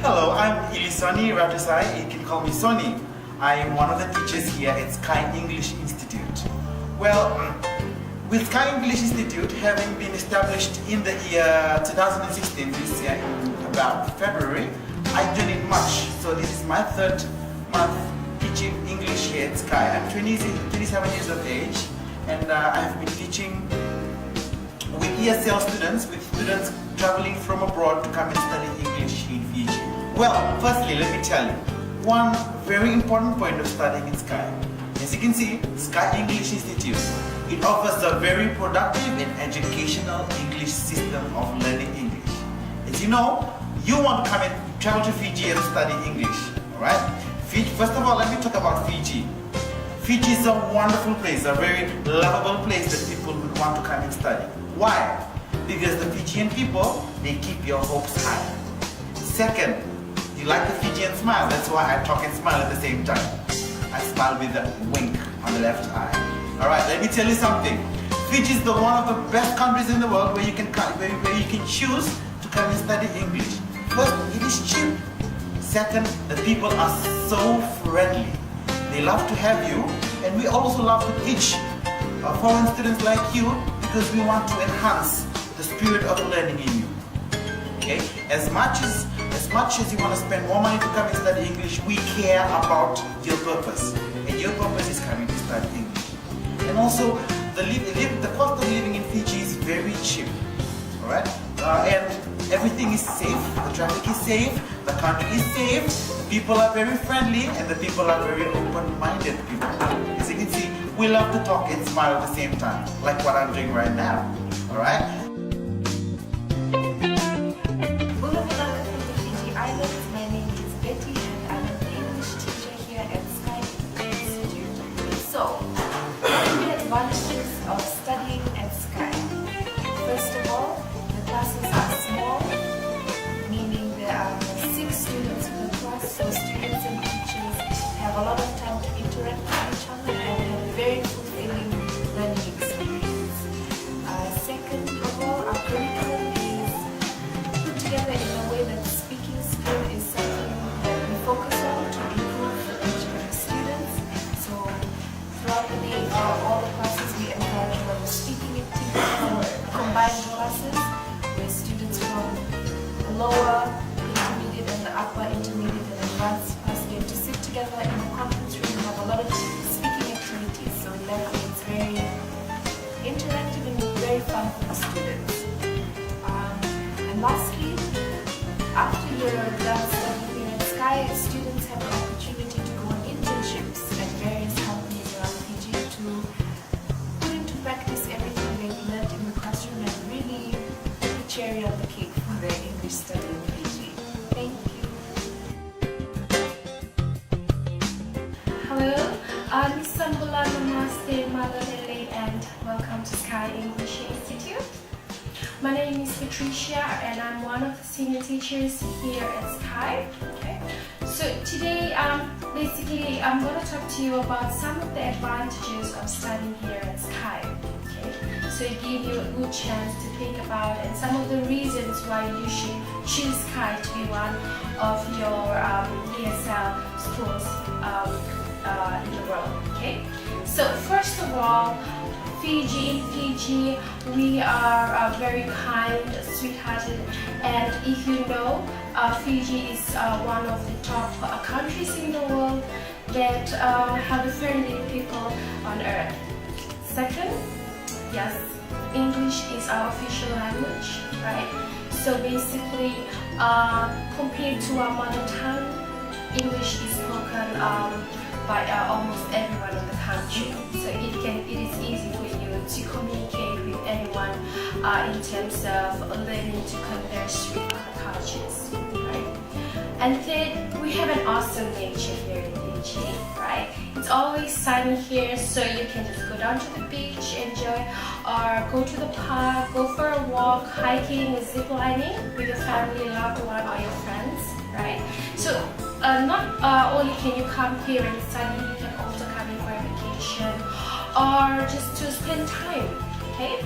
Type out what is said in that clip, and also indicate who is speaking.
Speaker 1: Hello, I'm Ilisoni Ratusai. You can call me Soni. I am one of the teachers here at Sky English Institute. Well, with Sky English Institute having been established in the year 2016, this year in about February, I don't need much. So this is my third month teaching English here at Sky. I'm 27 years of age, and I have been teaching with ESL students, with students traveling from abroad to come and study English in Fiji. Well, firstly, let me tell you, one very important point of studying in Sky. As you can see, Sky English Institute, it offers a very productive and educational English system of learning English. As you know, you want to come and travel to Fiji and study English, alright? First of all, let me talk about Fiji. Fiji is a wonderful place, a very lovable place that people would want to come and study. Why? Because the Fijian people, they keep your hopes high. Second, you like the Fijian smile, that's why I talk and smile at the same time. I smile with a wink on the left eye. Alright, let me tell you something. Fiji is one of the best countries in the world where you can choose to come and study English. First, it is cheap. Second, the people are so friendly. They love to have you, and we also love to teach foreign students like you because we want to enhance the spirit of learning in you. Okay? As much as you want to spend more money to come and study English, we care about your purpose. And your purpose is coming to study English. And also, the cost of living in Fiji is very cheap. Alright? And everything is safe, the traffic is safe, the country is safe, the people are very friendly, and the people are very open-minded people. As you can see, we love to talk and smile at the same time, like what I'm doing right now. Alright?
Speaker 2: My name is Betty and I'm an English teacher here at Sky Institute. So, what are the advantages of studying at Sky? First of all, the classes are small, meaning there are 6 students per class, so students and teachers have a lot of time to interact with each other and have a very fulfilling learning experience. Second of all, our curriculum is put together in a way that speaking skill is something that we focus on to improve the students. So throughout the day, all the classes we encourage whether speaking activities or combined classes where students from the lower, intermediate and the upper intermediate and advanced class get to sit together in the conference room and have a lot of speaking activities. So therefore it's very interactive and very fun for the students. And lastly, after you're done studying here at Sky, students have the opportunity to go on internships at various companies around Fiji to put into practice everything they've learned in the classroom and really put the cherry on the cake for their English study in Fiji. Thank you. Hello, I'm Sambula Namaste Malalele and welcome to Sky English Institute. My name is Patricia and I'm one of the senior teachers here at Sky. Okay. So today, basically, I'm going to talk to you about some of the advantages of studying here at Sky. Okay. So it gives you a good chance to think about and some of the reasons why you should choose Sky to be one of your ESL schools in the world. Okay. So first of all, in Fiji, we are very kind, sweethearted, and if you know, Fiji is one of the top countries in the world that have the friendly people on earth. Second, yes, English is our official language, right? So basically, compared to our mother tongue, English is spoken by almost everyone in the country. So it is easy for you to communicate with anyone in terms of learning to converse with other cultures, right? And third, we have an awesome nature here in Fiji, right? It's always sunny here, so you can just go down to the beach, enjoy, or go to the park, go for a walk, hiking, zip lining with your family, loved one, or your friends, right? So not only can you come here and study, you can also come in for a vacation or just to spend time, okay?